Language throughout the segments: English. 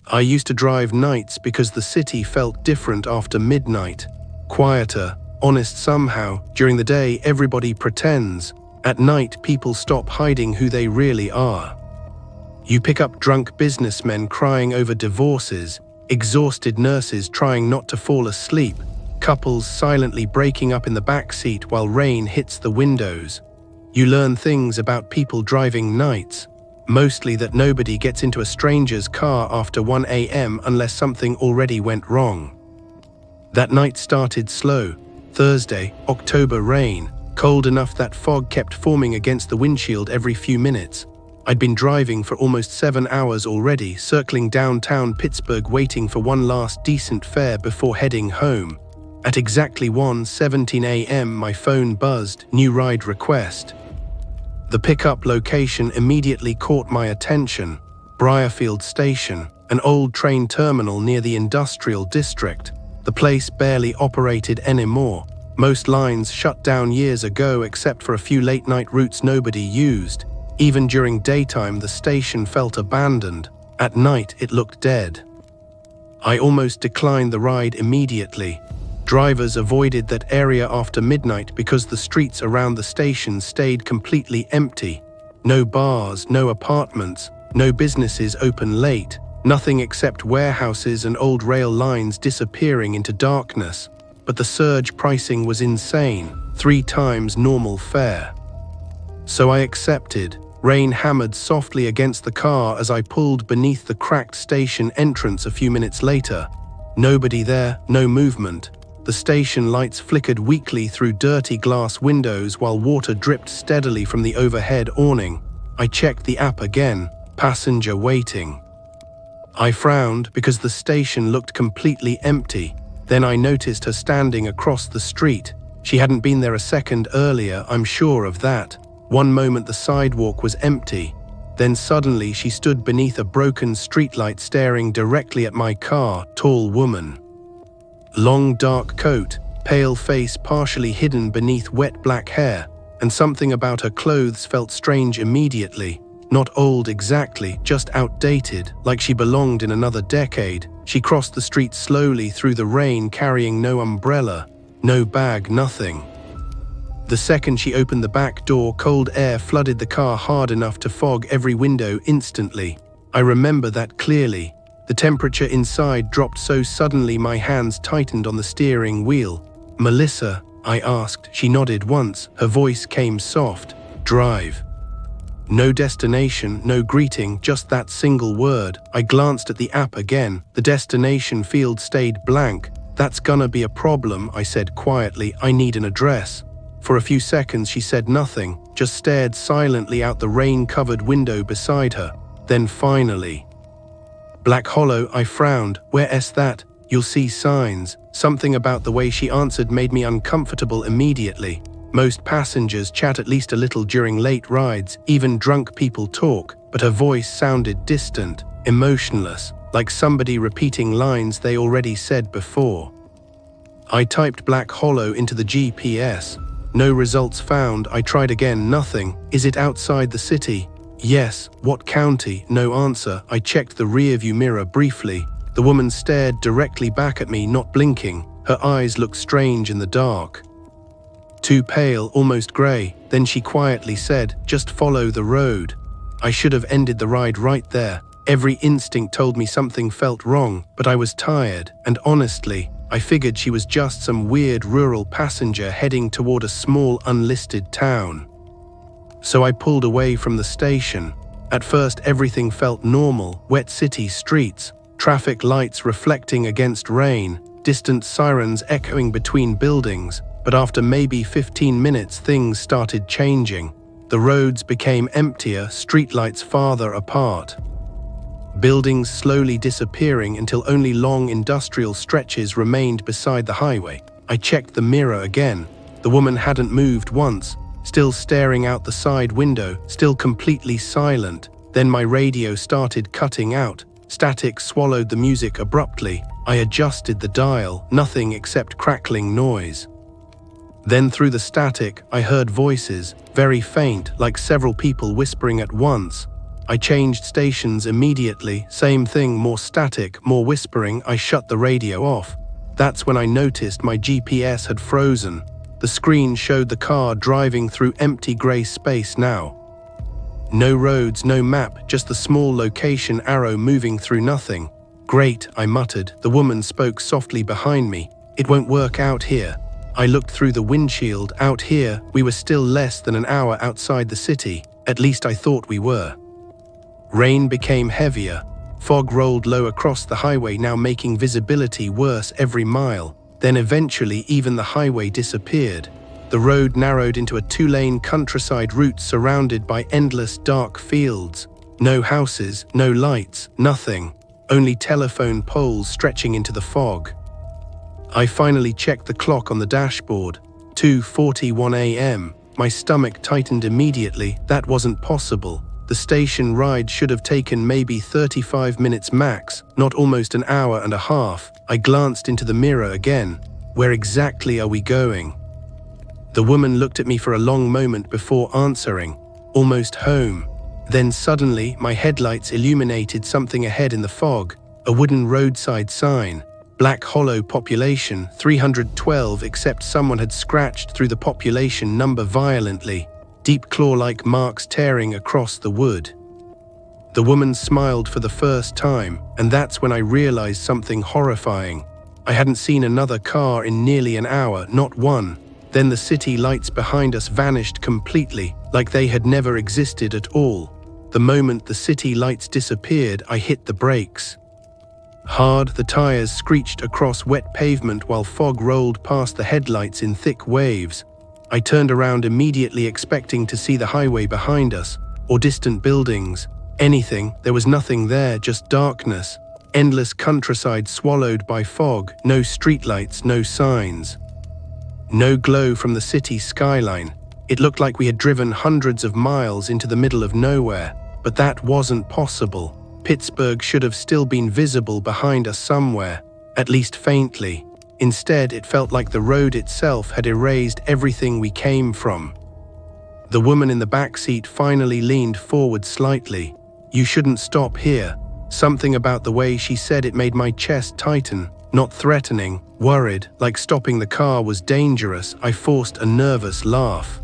I used to drive nights because the city felt different after midnight. Quieter, honest somehow. During the day, everybody pretends. At night, people stop hiding who they really are. You pick up drunk businessmen crying over divorces, exhausted nurses trying not to fall asleep, couples silently breaking up in the backseat while rain hits the windows. You learn things about people driving nights, mostly that nobody gets into a stranger's car after 1 a.m. unless something already went wrong. That night started slow. Thursday, October rain, cold enough that fog kept forming against the windshield every few minutes. I'd been driving for almost 7 hours already, circling downtown Pittsburgh waiting for one last decent fare before heading home. At exactly 1:17 a.m. my phone buzzed, new ride request. The pickup location immediately caught my attention. Briarfield Station, an old train terminal near the industrial district. The place barely operated anymore. Most lines shut down years ago except for a few late-night routes nobody used. Even during daytime, the station felt abandoned. At night, it looked dead. I almost declined the ride immediately. Drivers avoided that area after midnight because the streets around the station stayed completely empty. No bars, no apartments, no businesses open late, nothing except warehouses and old rail lines disappearing into darkness. But the surge pricing was insane, 3 times normal fare. So I accepted. Rain hammered softly against the car as I pulled beneath the cracked station entrance a few minutes later. Nobody there, no movement. The station lights flickered weakly through dirty glass windows while water dripped steadily from the overhead awning. I checked the app again. Passenger waiting. I frowned because the station looked completely empty. Then I noticed her standing across the street. She hadn't been there a second earlier, I'm sure of that. One moment the sidewalk was empty. Then suddenly she stood beneath a broken streetlight staring directly at my car, tall woman. Long dark coat, pale face partially hidden beneath wet black hair, and something about her clothes felt strange immediately. Not old exactly, just outdated, like she belonged in another decade. She crossed the street slowly through the rain carrying no umbrella, no bag, nothing. The second she opened the back door, cold air flooded the car hard enough to fog every window instantly. I remember that clearly. The temperature inside dropped so suddenly my hands tightened on the steering wheel. "Melissa?" I asked. She nodded once. Her voice came soft. "Drive." No destination, no greeting, just that single word. I glanced at the app again. The destination field stayed blank. "That's gonna be a problem," I said quietly. "I need an address." For a few seconds she said nothing, just stared silently out the rain-covered window beside her. Then finally, "Black Hollow," I frowned. "Where's that?" "You'll see signs." Something about the way she answered made me uncomfortable immediately. Most passengers chat at least a little during late rides, even drunk people talk, but her voice sounded distant, emotionless, like somebody repeating lines they already said before. I typed Black Hollow into the GPS. No results found. I tried again, nothing. "Is it outside the city?" "Yes." "What county?" No answer. I checked the rearview mirror briefly. The woman stared directly back at me, not blinking. Her eyes looked strange in the dark. Too pale, almost grey. Then she quietly said, "Just follow the road." I should have ended the ride right there. Every instinct told me something felt wrong, but I was tired, and honestly, I figured she was just some weird rural passenger heading toward a small unlisted town. So I pulled away from the station. At first everything felt normal, wet city streets, traffic lights reflecting against rain, distant sirens echoing between buildings, but after maybe 15 minutes things started changing. The roads became emptier, streetlights farther apart. Buildings slowly disappearing until only long industrial stretches remained beside the highway. I checked the mirror again. The woman hadn't moved once, still staring out the side window, still completely silent. Then my radio started cutting out. Static swallowed the music abruptly. I adjusted the dial, nothing except crackling noise. Then through the static, I heard voices, very faint, like several people whispering at once. I changed stations immediately, same thing, more static, more whispering. I shut the radio off. That's when I noticed my GPS had frozen. The screen showed the car driving through empty grey space now. No roads, no map, just the small location arrow moving through nothing. Great, I muttered. The woman spoke softly behind me. It won't work out here. I looked through the windshield. Out here, we were still less than an hour outside the city. At least I thought we were. Rain became heavier. Fog rolled low across the highway, now making visibility worse every mile. Then eventually even the highway disappeared. The road narrowed into a two-lane countryside route surrounded by endless dark fields. No houses, no lights, nothing. Only telephone poles stretching into the fog. I finally checked the clock on the dashboard. 2:41 a.m. My stomach tightened immediately. That wasn't possible. The station ride should have taken maybe 35 minutes max, not almost an hour and a half. I glanced into the mirror again. Where exactly are we going? The woman looked at me for a long moment before answering. Almost home. Then suddenly, my headlights illuminated something ahead in the fog. A wooden roadside sign. Black Hollow population, 312, except someone had scratched through the population number violently. Deep claw-like marks tearing across the wood. The woman smiled for the first time, and that's when I realized something horrifying. I hadn't seen another car in nearly an hour, not one. Then the city lights behind us vanished completely, like they had never existed at all. The moment the city lights disappeared, I hit the brakes. Hard, the tires screeched across wet pavement while fog rolled past the headlights in thick waves. I turned around immediately, expecting to see the highway behind us, or distant buildings. Anything. There was nothing there, just darkness. Endless countryside swallowed by fog, no streetlights, no signs. No glow from the city skyline. It looked like we had driven hundreds of miles into the middle of nowhere, but that wasn't possible. Pittsburgh should have still been visible behind us somewhere, at least faintly. Instead, it felt like the road itself had erased everything we came from. The woman in the back seat finally leaned forward slightly. "You shouldn't stop here." Something about the way she said it made my chest tighten. Not threatening, worried, like stopping the car was dangerous. I forced a nervous laugh.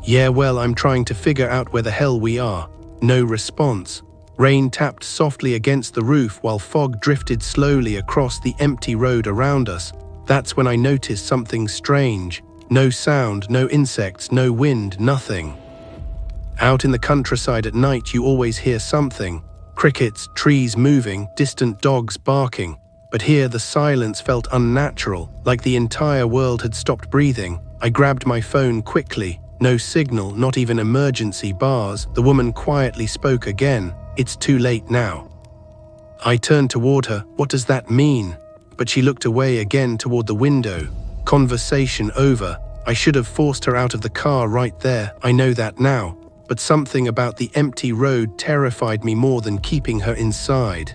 "Yeah, well, I'm trying to figure out where the hell we are." No response. Rain tapped softly against the roof while fog drifted slowly across the empty road around us. That's when I noticed something strange. No sound, no insects, no wind, nothing. Out in the countryside at night you always hear something. Crickets, trees moving, distant dogs barking. But here the silence felt unnatural, like the entire world had stopped breathing. I grabbed my phone quickly. No signal, not even emergency bars. The woman quietly spoke again. "It's too late now." I turned toward her. "What does that mean?" But she looked away again toward the window. Conversation over. I should have forced her out of the car right there. I know that now. But something about the empty road terrified me more than keeping her inside.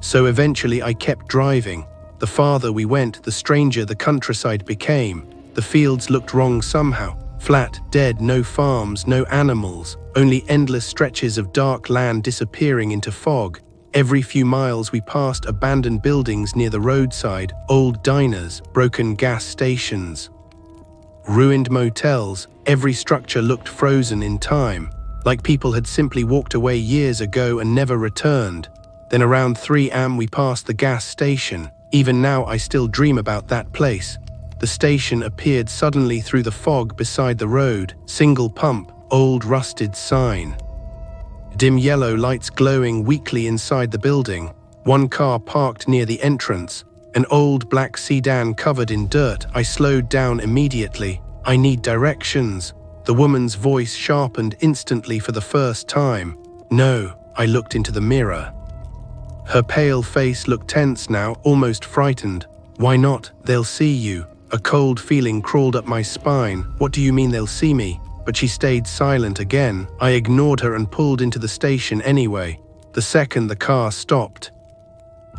So eventually I kept driving. The farther we went, the stranger the countryside became. The fields looked wrong somehow. Flat, dead, no farms, no animals, only endless stretches of dark land disappearing into fog. Every few miles we passed abandoned buildings near the roadside, old diners, broken gas stations, ruined motels. Every structure looked frozen in time, like people had simply walked away years ago and never returned. Then around 3 a.m. we passed the gas station. Even now I still dream about that place. The station appeared suddenly through the fog beside the road. Single pump, old rusted sign. Dim yellow lights glowing weakly inside the building. One car parked near the entrance. An old black sedan covered in dirt. I slowed down immediately. "I need directions." The woman's voice sharpened instantly for the first time. "No." I looked into the mirror. Her pale face looked tense now, almost frightened. "Why not? They'll see you." A cold feeling crawled up my spine. "What do you mean they'll see me?" But she stayed silent again. I ignored her and pulled into the station anyway. The second the car stopped,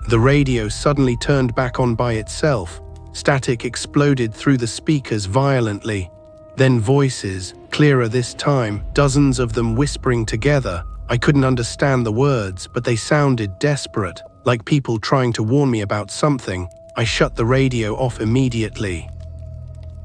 the radio suddenly turned back on by itself. Static exploded through the speakers violently. Then voices, clearer this time, dozens of them whispering together. I couldn't understand the words, but they sounded desperate, like people trying to warn me about something. I shut the radio off immediately.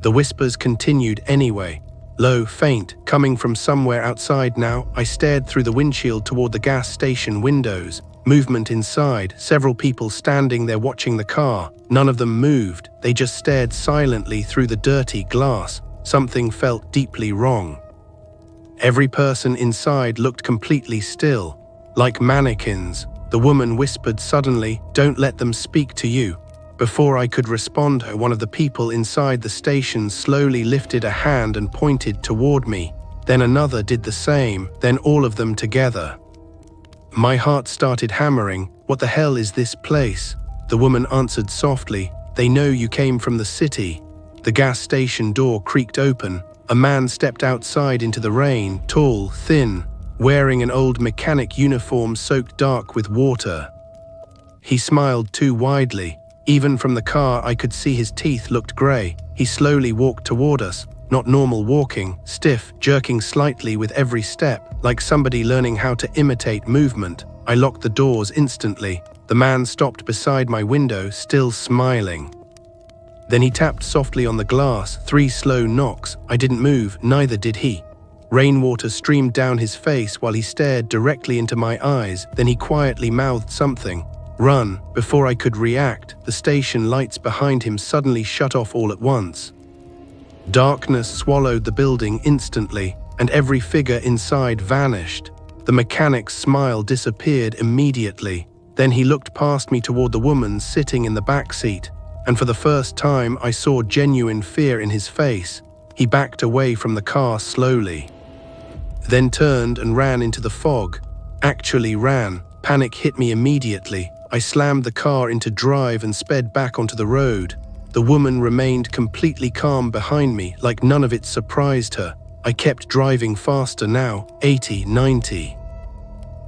The whispers continued anyway, low, faint, coming from somewhere outside now. I stared through the windshield toward the gas station windows. Movement inside, several people standing there watching the car. None of them moved, they just stared silently through the dirty glass. Something felt deeply wrong. Every person inside looked completely still, like mannequins. The woman whispered suddenly, "Don't let them speak to you." Before I could respond, one of the people inside the station slowly lifted a hand and pointed toward me. Then another did the same, then all of them together. My heart started hammering. "What the hell is this place?" The woman answered softly, "They know you came from the city." The gas station door creaked open. A man stepped outside into the rain, tall, thin, wearing an old mechanic uniform soaked dark with water. He smiled too widely. Even from the car I could see his teeth looked grey. He slowly walked toward us, not normal walking, stiff, jerking slightly with every step, like somebody learning how to imitate movement. I locked the doors instantly. The man stopped beside my window, still smiling. Then he tapped softly on the glass, 3 slow knocks. I didn't move, neither did he. Rainwater streamed down his face while he stared directly into my eyes. Then he quietly mouthed something. "Run." Before I could react, the station lights behind him suddenly shut off all at once. Darkness swallowed the building instantly, and every figure inside vanished. The mechanic's smile disappeared immediately. Then he looked past me toward the woman sitting in the back seat, and for the first time I saw genuine fear in his face. He backed away from the car slowly, then turned and ran into the fog. Actually ran. Panic hit me immediately. I slammed the car into drive and sped back onto the road. The woman remained completely calm behind me, like none of it surprised her. I kept driving faster now, 80, 90.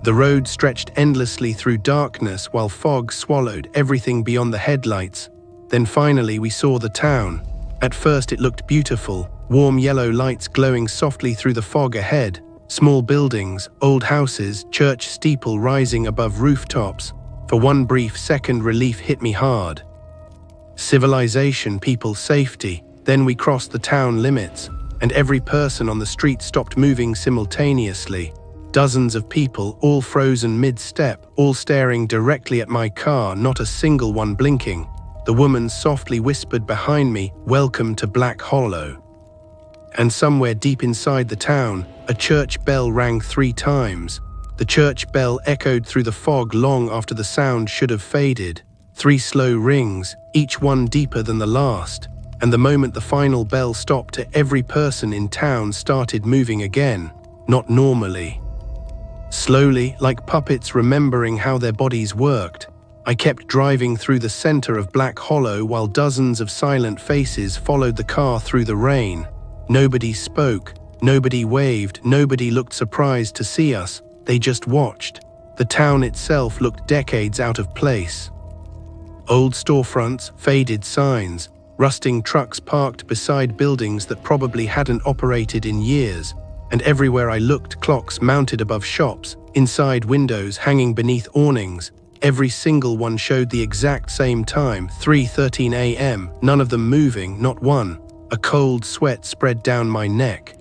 The road stretched endlessly through darkness while fog swallowed everything beyond the headlights. Then finally we saw the town. At first it looked beautiful, warm yellow lights glowing softly through the fog ahead. Small buildings, old houses, church steeple rising above rooftops. For one brief second relief hit me hard. Civilization, people, safety. Then we crossed the town limits, and every person on the street stopped moving simultaneously. Dozens of people, all frozen mid-step, all staring directly at my car, not a single one blinking. The woman softly whispered behind me, "Welcome to Black Hollow." And somewhere deep inside the town, a church bell rang 3 times. The church bell echoed through the fog long after the sound should have faded. 3 slow rings, each one deeper than the last. And the moment the final bell stopped, every person in town started moving again, not normally. Slowly, like puppets remembering how their bodies worked. I kept driving through the center of Black Hollow while dozens of silent faces followed the car through the rain. Nobody spoke, nobody waved, nobody looked surprised to see us. They just watched. The town itself looked decades out of place. Old storefronts, faded signs, rusting trucks parked beside buildings that probably hadn't operated in years. And everywhere I looked, clocks mounted above shops, inside windows hanging beneath awnings. Every single one showed the exact same time, 3:13 a.m., none of them moving, not one. A cold sweat spread down my neck.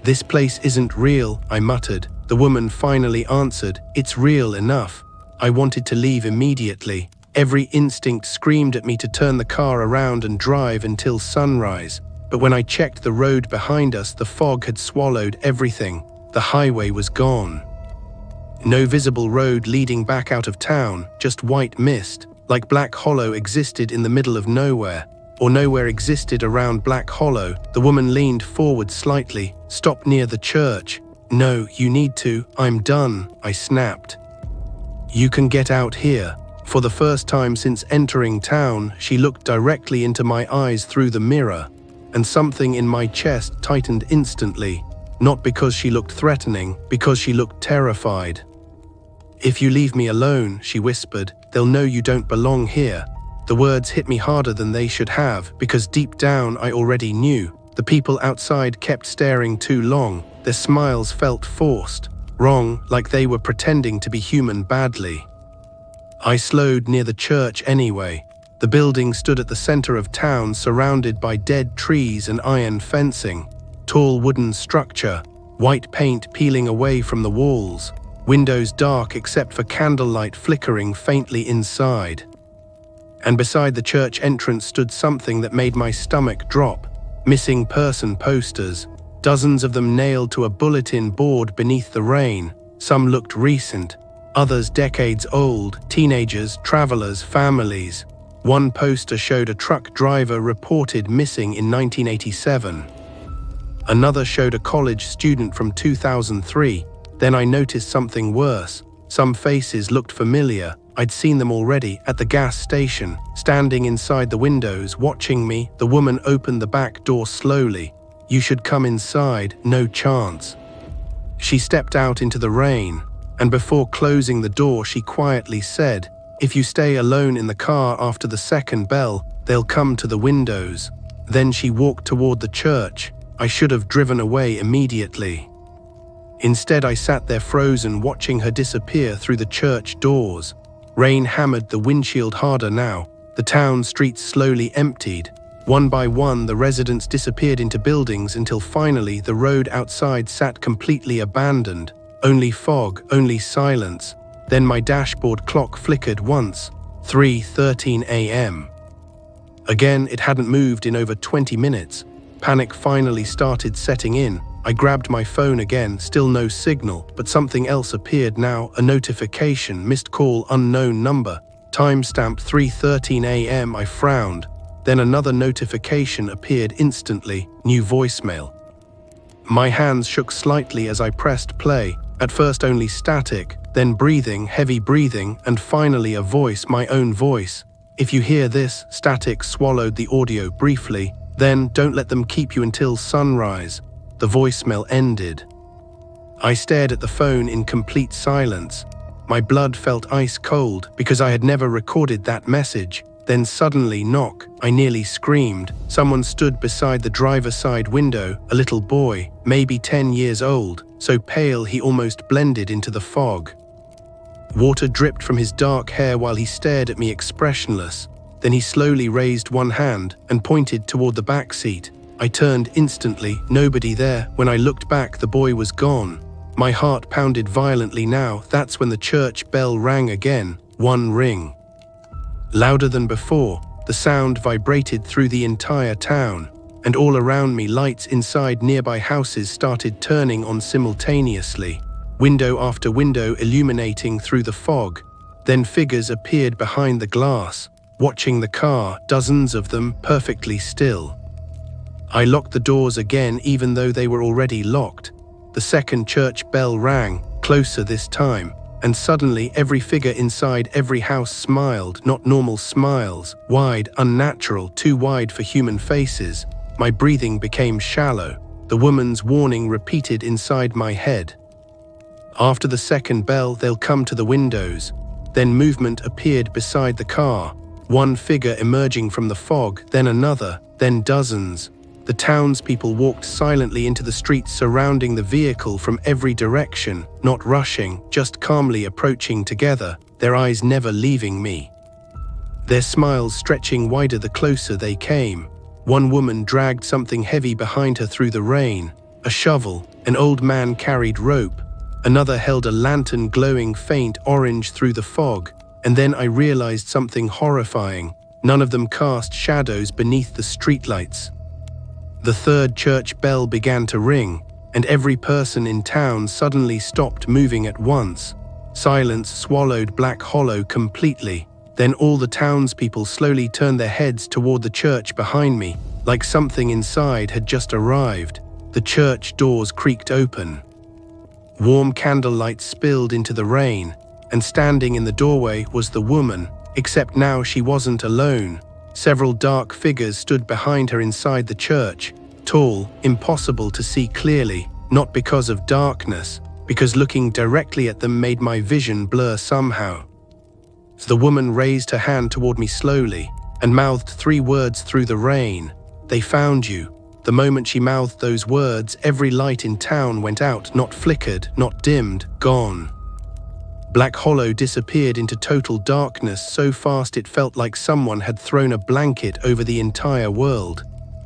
"This place isn't real," I muttered. The woman finally answered, "It's real enough." I wanted to leave immediately. Every instinct screamed at me to turn the car around and drive until sunrise. But when I checked the road behind us, the fog had swallowed everything. The highway was gone. No visible road leading back out of town, just white mist, like Black Hollow existed in the middle of nowhere, or nowhere existed around Black Hollow. The woman leaned forward slightly. "Stop near the church." "No, you need to. I'm done," I snapped. "You can get out here." For the first time since entering town, she looked directly into my eyes through the mirror, and something in my chest tightened instantly. Not because she looked threatening, because she looked terrified. "If you leave me alone," she whispered, "they'll know you don't belong here." The words hit me harder than they should have, because deep down I already knew. The people outside kept staring too long. Their smiles felt forced. Wrong, like they were pretending to be human badly. I slowed near the church anyway. The building stood at the center of town, surrounded by dead trees and iron fencing. Tall wooden structure, white paint peeling away from the walls, windows dark except for candlelight flickering faintly inside. And beside the church entrance stood something that made my stomach drop. Missing person posters, dozens of them nailed to a bulletin board beneath the rain. Some looked recent, others decades old, teenagers, travelers, families. One poster showed a truck driver reported missing in 1987. Another showed a college student from 2003. Then I noticed something worse. Some faces looked familiar. I'd seen them already at the gas station, standing inside the windows, watching me. The woman opened the back door slowly. "You should come inside, no chance." She stepped out into the rain, and before closing the door, she quietly said, "If you stay alone in the car after the second bell, they'll come to the windows." Then she walked toward the church. I should have driven away immediately. Instead, I sat there frozen, watching her disappear through the church doors. Rain hammered the windshield harder now. The town streets slowly emptied. One by one, the residents disappeared into buildings until finally the road outside sat completely abandoned. Only fog, only silence. Then my dashboard clock flickered once. 3:13 a.m. Again, it hadn't moved in over 20 minutes. Panic finally started setting in. I grabbed my phone again, still no signal, but something else appeared now, a notification, missed call, unknown number. Timestamp 3:13 a.m. I frowned. Then another notification appeared instantly, new voicemail. My hands shook slightly as I pressed play. At first only static, then breathing, heavy breathing, and finally a voice, my own voice. "If you hear this," static swallowed the audio briefly. Then, "don't let them keep you until sunrise." The voicemail ended. I stared at the phone in complete silence. My blood felt ice cold because I had never recorded that message. Then suddenly, knock. I nearly screamed. Someone stood beside the driver's side window, a little boy, maybe 10 years old, so pale he almost blended into the fog. Water dripped from his dark hair while he stared at me expressionless. Then he slowly raised one hand and pointed toward the back seat. I turned instantly, nobody there. When I looked back, the boy was gone. My heart pounded violently now. That's when the church bell rang again, one ring. Louder than before, the sound vibrated through the entire town, and all around me lights inside nearby houses started turning on simultaneously, window after window illuminating through the fog. Then figures appeared behind the glass, watching the car, dozens of them, perfectly still. I locked the doors again even though they were already locked. The second church bell rang, closer this time, and suddenly every figure inside every house smiled, not normal smiles, wide, unnatural, too wide for human faces. My breathing became shallow. The woman's warning repeated inside my head. After the second bell, they'll come to the windows. Then movement appeared beside the car. One figure emerging from the fog, then another, then dozens. The townspeople walked silently into the streets surrounding the vehicle from every direction, not rushing, just calmly approaching together, their eyes never leaving me. Their smiles stretching wider the closer they came. One woman dragged something heavy behind her through the rain, a shovel. An old man carried rope. Another held a lantern glowing faint orange through the fog. And then I realized something horrifying. None of them cast shadows beneath the streetlights. The third church bell began to ring, and every person in town suddenly stopped moving at once. Silence swallowed Black Hollow completely. Then all the townspeople slowly turned their heads toward the church behind me, like something inside had just arrived. The church doors creaked open. Warm candlelight spilled into the rain, and standing in the doorway was the woman, except now she wasn't alone. Several dark figures stood behind her inside the church, tall, impossible to see clearly, not because of darkness, because looking directly at them made my vision blur somehow. The woman raised her hand toward me slowly, and mouthed 3 words through the rain. "They found you." The moment she mouthed those words, every light in town went out, not flickered, not dimmed, gone. Black Hollow disappeared into total darkness so fast it felt like someone had thrown a blanket over the entire world.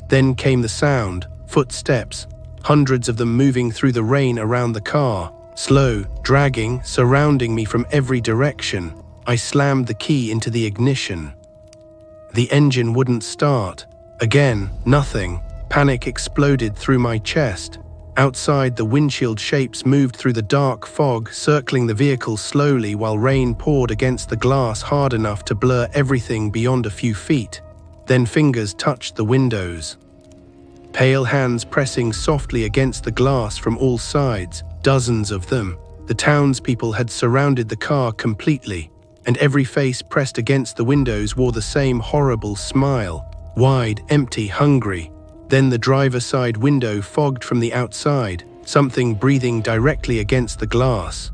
Then came the sound, footsteps, hundreds of them moving through the rain around the car, slow, dragging, surrounding me from every direction. I slammed the key into the ignition. The engine wouldn't start. Again, nothing. Panic exploded through my chest. Outside, the windshield shapes moved through the dark fog, circling the vehicle slowly while rain poured against the glass hard enough to blur everything beyond a few feet. Then fingers touched the windows. Pale hands pressing softly against the glass from all sides, dozens of them. The townspeople had surrounded the car completely, and every face pressed against the windows wore the same horrible smile, wide, empty, hungry. Then the driver's side window fogged from the outside, something breathing directly against the glass.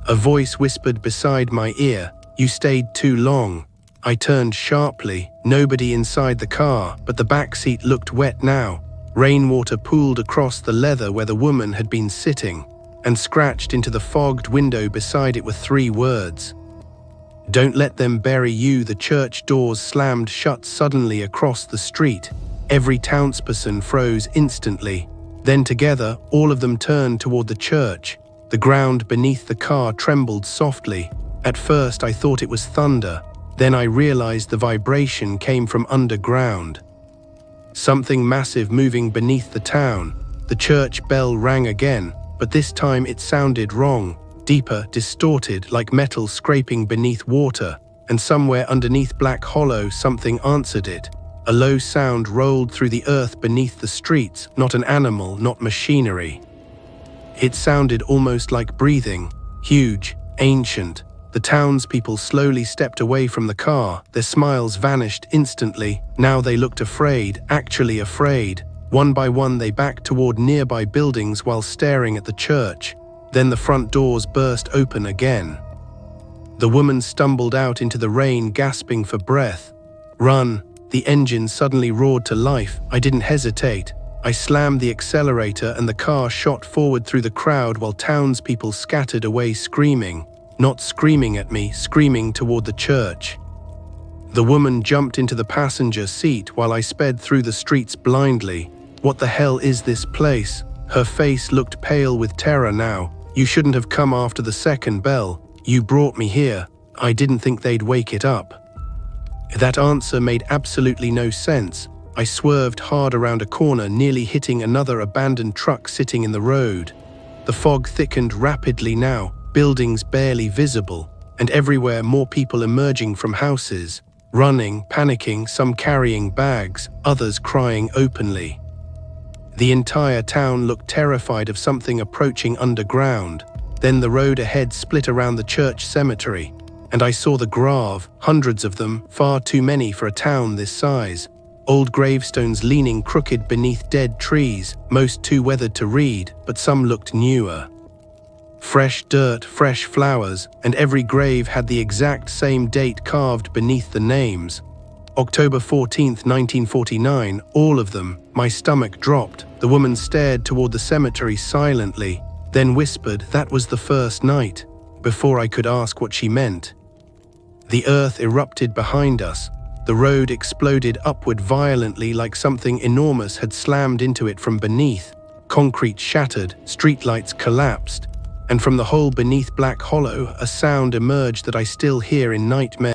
A voice whispered beside my ear, "You stayed too long." I turned sharply. Nobody inside the car, but the back seat looked wet now. Rainwater pooled across the leather where the woman had been sitting, and scratched into the fogged window beside it were 3 words. "Don't let them bury you." The church doors slammed shut suddenly across the street. Every townsperson froze instantly. Then together, all of them turned toward the church. The ground beneath the car trembled softly. At first I thought it was thunder. Then I realized the vibration came from underground. Something massive moving beneath the town. The church bell rang again, but this time it sounded wrong. Deeper, distorted, like metal scraping beneath water. And somewhere underneath Black Hollow something answered it. A low sound rolled through the earth beneath the streets, not an animal, not machinery. It sounded almost like breathing, huge, ancient. The townspeople slowly stepped away from the car. Their smiles vanished instantly. Now they looked afraid, actually afraid. One by one they backed toward nearby buildings while staring at the church. Then the front doors burst open again. The woman stumbled out into the rain, gasping for breath. "Run!" The engine suddenly roared to life. I didn't hesitate. I slammed the accelerator and the car shot forward through the crowd while townspeople scattered away screaming. Not screaming at me, screaming toward the church. The woman jumped into the passenger seat while I sped through the streets blindly. "What the hell is this place?" Her face looked pale with terror now. "You shouldn't have come after the second bell. You brought me here. I didn't think they'd wake it up." That answer made absolutely no sense. I swerved hard around a corner, nearly hitting another abandoned truck sitting in the road. The fog thickened rapidly now, buildings barely visible, and everywhere more people emerging from houses, running, panicking, some carrying bags, others crying openly. The entire town looked terrified of something approaching underground. Then the road ahead split around the church cemetery, and I saw the grave, hundreds of them, far too many for a town this size. Old gravestones leaning crooked beneath dead trees, most too weathered to read, but some looked newer. Fresh dirt, fresh flowers, and every grave had the exact same date carved beneath the names. October 14th, 1949, all of them. My stomach dropped. The woman stared toward the cemetery silently, then whispered, "That was the first night," before I could ask what she meant. The earth erupted behind us. The road exploded upward violently like something enormous had slammed into it from beneath. Concrete shattered, streetlights collapsed, and from the hole beneath Black Hollow, a sound emerged that I still hear in nightmares.